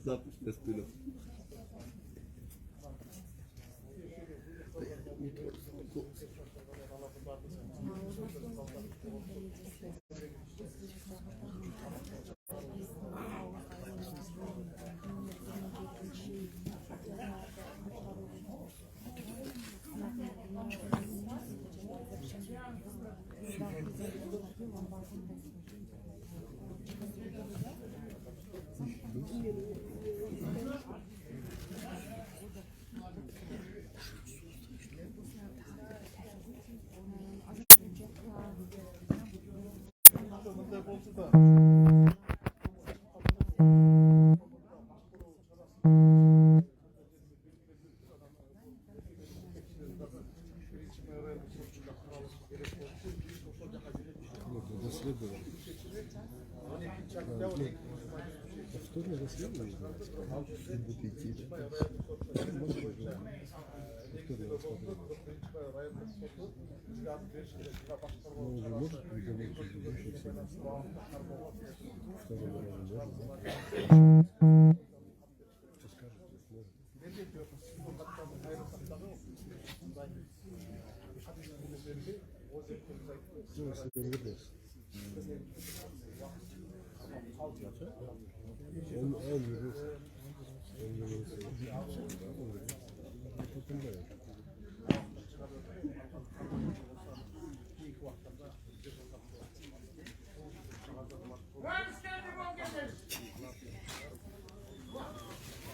Zapmış espri. Повторно расследование до 5. Он уже может приговорить еще 7. Второго раза можно. Что скажете, сможет? Он вернулся.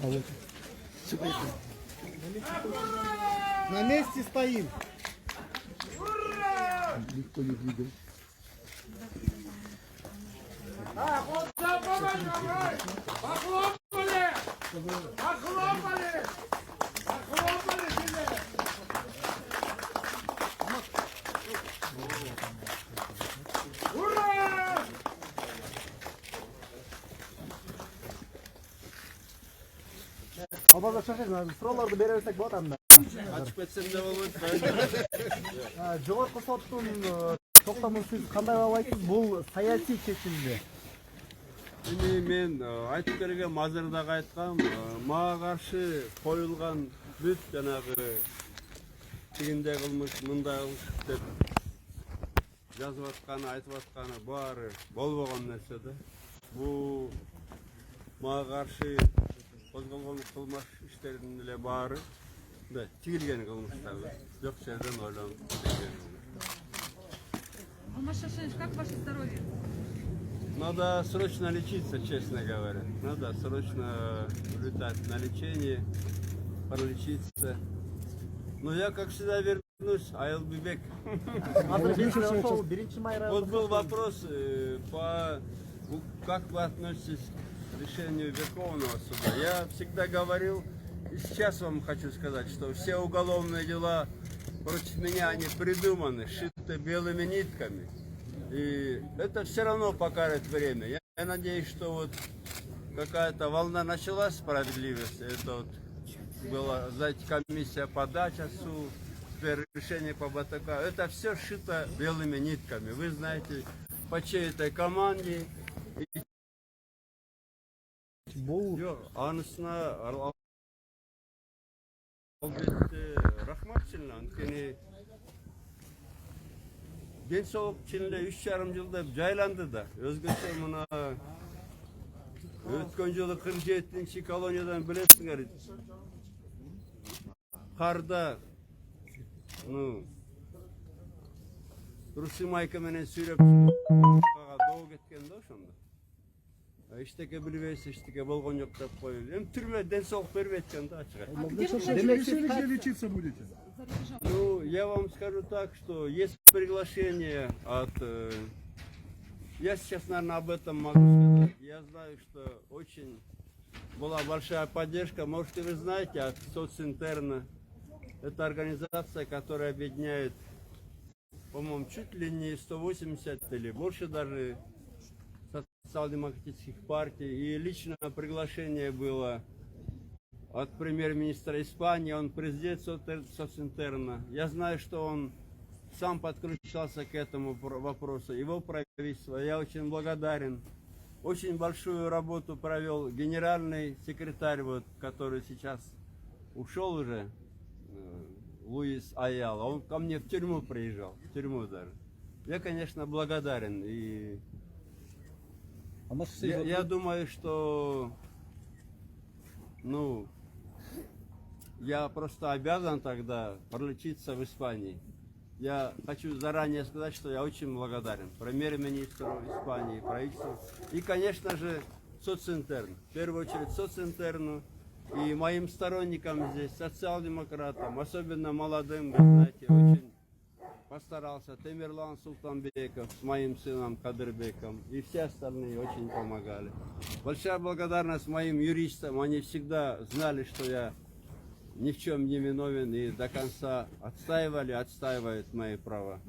А вот. На месте стоим. Никто не двигал. Похлопали! Похлопали! Похлопали тебе! Ура! Абаза шашайсың, суроолорду бере берсек болот анда. Açıp etsem de olur. Жогорку соттун токтомун сиз кандай баалайсыз? Бул саясий чечимби? Men aytып берген азырдагы айткам, мага каршы коюлган бүт жанагы тигиндей кылмыш, мындай кылмыш деп жазып атканы, айтып атканы баары болбогон нерсе да. Бул мага каршы козголгон кылмыш иштердин эле баары да тигилген кылмыштар. Жок жерден ойлонуп тигилген. Алмаз Шашенович, как ваше здоровье? Надо срочно лечиться, честно говоря. Надо срочно улетать на лечение, пролечиться. Но я, как всегда, вернусь. I'll be back. Вот был вопрос, как вы относитесь к решению Верховного суда. Я всегда говорил, и сейчас вам хочу сказать, что все уголовные дела против меня, они придуманы, сшиты белыми нитками. И это все равно покажет время. Я надеюсь, что вот какая-то волна началась справедливости. Это вот была, знаете, комиссия по Дачасу, теперь решение по БТК. Это все сшито белыми нитками. Вы знаете, по чьей этой команде. Анысына рахматчылар. Денсаулық içinde 3,5 жылда жайланды да. Өзгөчө мына өткөн жылы 47-ші колониядан билесиңер. Карда Русимайка менен сүйрөп доо кеткен да ошондо. Эчтеке билбейсиз, эчтеке болгон жок деп коюп. Эми түрмө денсаулык бербейт экен да, ачык. Где лечиться будете? Ну, я вам скажу так, что есть приглашение от... Я сейчас, наверное, об этом могу сказать. Я знаю, что очень была большая поддержка. Может, и вы знаете, от Социнтерна. Это организация, которая объединяет, по-моему, чуть ли не 180 или больше даже социал-демократических партий. И личное приглашение было от премьер-министра Испании, он президент Социнтерна. Я знаю, что он сам подключался к этому вопросу, его правительство. Я очень благодарен очень большую работу провел генеральный секретарь, вот, который сейчас ушел уже, Луис Аяла. Он ко мне в тюрьму приезжал, в тюрьму даже. Я, конечно, благодарен. И я думаю, что, ну, я просто обязан тогда пролечиться в Испании. Я хочу заранее сказать, что я очень благодарен премьер-министру Испании, правительству и, конечно же, социнтерну. В первую очередь социнтерну и моим сторонникам здесь, социал-демократам, особенно молодым, вы знаете, очень постарался. Темирлан Султанбеков с моим сыном Кадырбеком и все остальные очень помогали. Большая благодарность моим юристам, они всегда знали, что я ни в чем не виновен и до конца отстаивают мои права.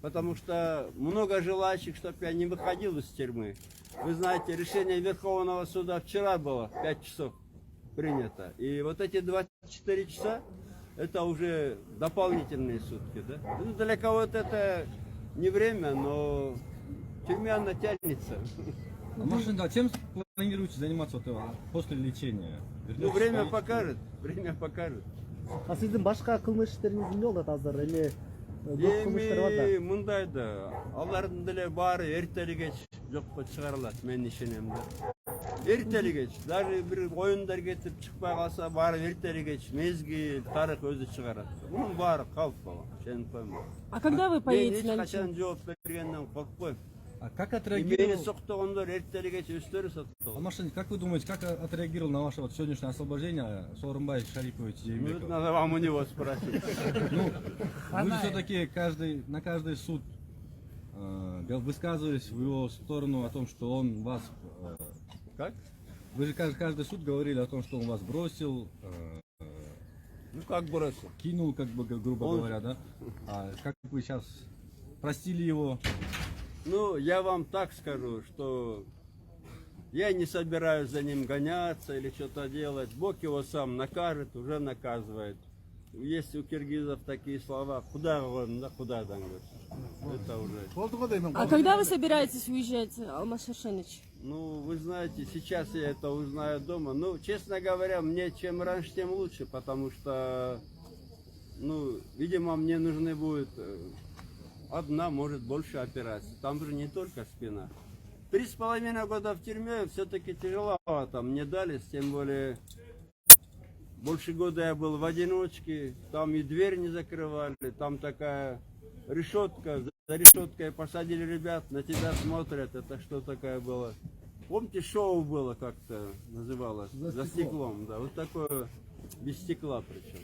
Потому что много желающих, чтобы я не выходил из тюрьмы. Вы знаете, решение Верховного суда вчера было, 5 часов принято. И вот эти 24 часа, это уже дополнительные сутки. Да? Ну, для кого-то это не время, но в тюрьме она тянется. А может, да, чем планируете заниматься вот, после лечения? Ну, время покажет, время покажет. А сиздин башка кылмыш иштериңиз эмне болот азыр? Эми көп кылмыштар бар да. Мындай да, алардын деле баары эртели кеч жокко чыгарылат, мен ишенем да. Эртели кеч, даже бир оюндар кетип чыкпай калса, баары эртели кеч, мезгил, тарых өзү чыгарат. Мунун баары калп балам, ишенип коймо. А когда вы поедете на Мен эч лечение? качан жооп бергенден коркпойм. А как Мени отреагировал? соктогондор эртели кеч өздөрү соктогон. Алмашин, как вы думаете, как отреагировал на ваше вот сегодняшнее освобождение Сооронбай Шарипович Ну, Жээнбеков? надо вам у него спросить. Ну, вы же все-таки на каждый суд высказывались в его сторону о том, что он вас... Как? Вы же каждый суд говорили о том, что он вас бросил, Ну, как бросил? кинул, как бы, грубо говоря, да? А как вы сейчас простили его? Ну, я вам так скажу, что я не собираюсь за ним гоняться или что-то делать. Бог его сам накажет, уже наказывает. Есть у киргизов такие слова, куда он, да, куда там, это уже. А когда вы собираетесь уезжать, Алмаз Шаршенович? Ну, вы знаете, сейчас я это узнаю дома. Ну, честно говоря, мне чем раньше, тем лучше, потому что, ну, видимо, мне нужны будет одна, может, больше операций. Там же не только спина. 3,5 года в тюрьме все-таки тяжеловато мне дали, тем более больше года я был в одиночке, там и дверь не закрывали, там такая решетка, за решеткой посадили ребят, на тебя смотрят, это что такое было? Помните, шоу было как-то, называлось? За стеклом, да, вот такое, без стекла причем.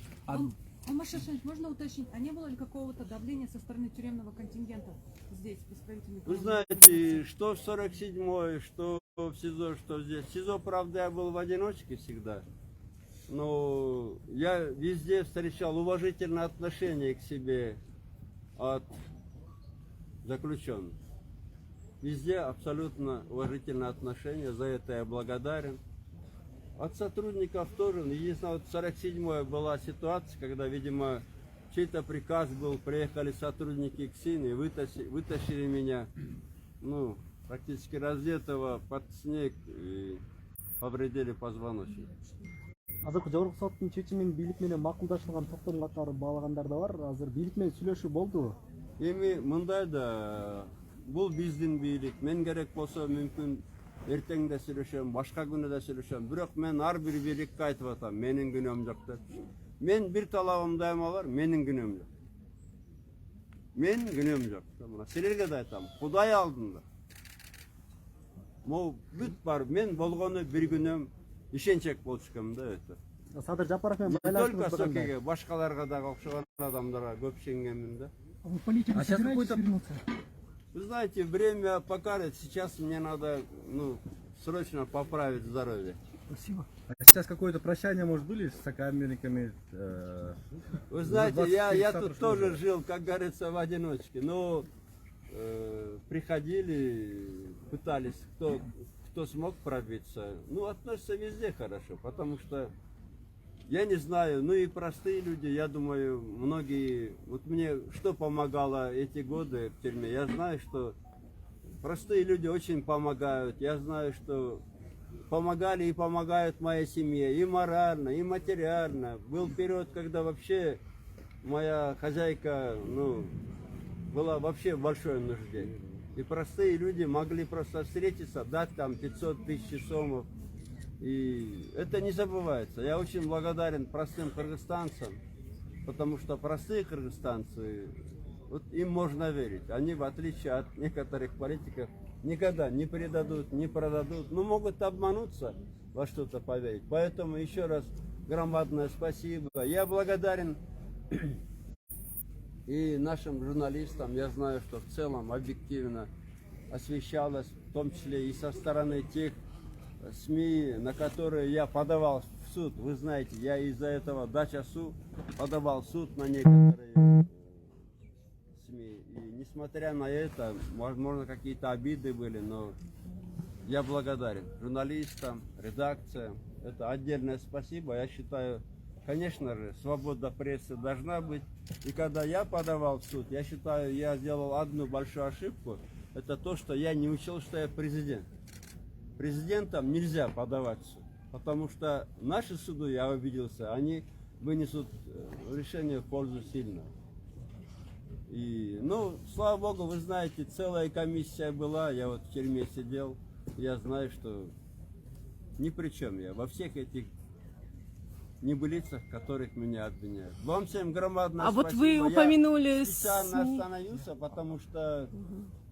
Алмаз Шаршенович, можно уточнить, а не было ли какого-то давления со стороны тюремного контингента здесь, исправительных? Вы знаете, что в 47-й, что в СИЗО, что здесь. В СИЗО, правда, я был в одиночке всегда. Но я везде встречал уважительное отношение к себе от заключенных. Везде абсолютно уважительное отношение, за это я благодарен. От сотрудников тоже. Единственное, вот в 47-й была ситуация, когда, видимо, чей-то приказ был, приехали сотрудники КСИН и вытащили меня, ну, практически раздетого под снег и повредили позвоночник. Азыркы жогорку соттун чечимин бийлик менен макулдашылган токтомдун катары баалагандар да бар. Азыр бийлик менен сүйлөшүү болдубу? Эми мындай да, бул биздин бийлик. Мен керек болсо мүмкүн эртең да сүйлөшөм, башка күнү да сүйлөшөм. Бирок мен ар бир бийликке айтып атам, менин күнөөм жок деп. Мен бир талабым дайыма бар, менин күнөөм жок. Менин күнөөм жок. Мына силерге да айтам, Кудай алдында. Могу бүт бар, мен болгону бир күнөөм ишенчек болчукам да это. Садыр Жапаров менен Не только байланыштырып Сокеге, кандай? башкаларга да окшогон адамдарга көп ишенгенмин да. А сейчас какой-то... Вы знаете, время покажет, сейчас мне надо, ну, срочно поправить здоровье. А сейчас какое-то прощание, может, были с сокамерниками? Вы знаете, я 24 тут прошло тоже уже. жил, как говорится, в одиночке, но приходили, пытались, кто смог пробиться. Ну, относятся везде хорошо, потому что, я не знаю, ну и простые люди, я думаю, многие, вот мне что помогало эти годы в тюрьме, я знаю, что простые люди очень помогают. Я знаю, что помогали и помогают моей семье и морально, и материально. Был период, когда вообще моя хозяйка, ну, была вообще в большой нужде. И простые люди могли просто встретиться, дать там 500 тысяч сомов. И это не забывается. Я очень благодарен простым кыргызстанцам, потому что простые кыргызстанцы, вот им можно верить. Они, в отличие от некоторых политиков, никогда не предадут, не продадут, но могут обмануться, во что-то поверить. Поэтому еще раз громадное спасибо. Я благодарен и нашим журналистам. Я знаю, что в целом объективно освещалось, в том числе и со стороны тех СМИ, на которые я подавал в суд. Вы знаете, я из-за этого дачасу подавал в суд на некоторые СМИ. И несмотря на это, возможно, какие-то обиды были, но я благодарен журналистам, редакциям. Это отдельное спасибо. Я считаю, конечно же, свобода прессы должна быть. И когда я подавал в суд, я считаю, я сделал одну большую ошибку. Это то, что я не учел, что я президент. Президентам нельзя подавать в суд, потому что наши суды, я убедился, они вынесут решение в пользу сильного. И, ну, слава богу, вы знаете, целая комиссия была, я вот в тюрьме сидел, я знаю, что ни при чем я во всех этих небылицах, которых меня обвиняют. Вам всем громадное А спасибо. вот вы упомянули Я специально СМИ. остановился, потому что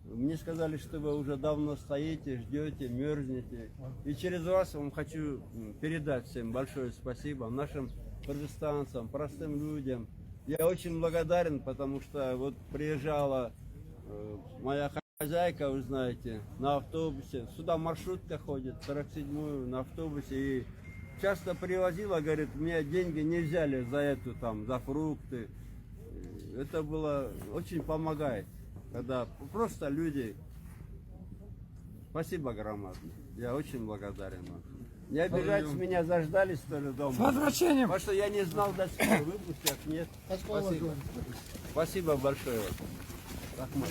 мне сказали, что вы уже давно стоите, ждете, мерзнете. И через вас вам хочу передать всем большое спасибо, нашим кыргызстанцам, простым людям. Я очень благодарен, потому что вот приезжала моя хозяйка, вы знаете, на автобусе. Сюда маршрутка ходит, 47-ю на автобусе. И часто привозила, говорит, мне деньги не взяли за эту, там, за фрукты. Это было, очень помогает, когда просто люди. Спасибо громадное. Я очень благодарен вам. Не обижайтесь, меня заждались, что ли, дома. С возвращением! Потому что я не знал, до сих пор выпустят, нет. Спасибо. Спасибо большое. Рахмат.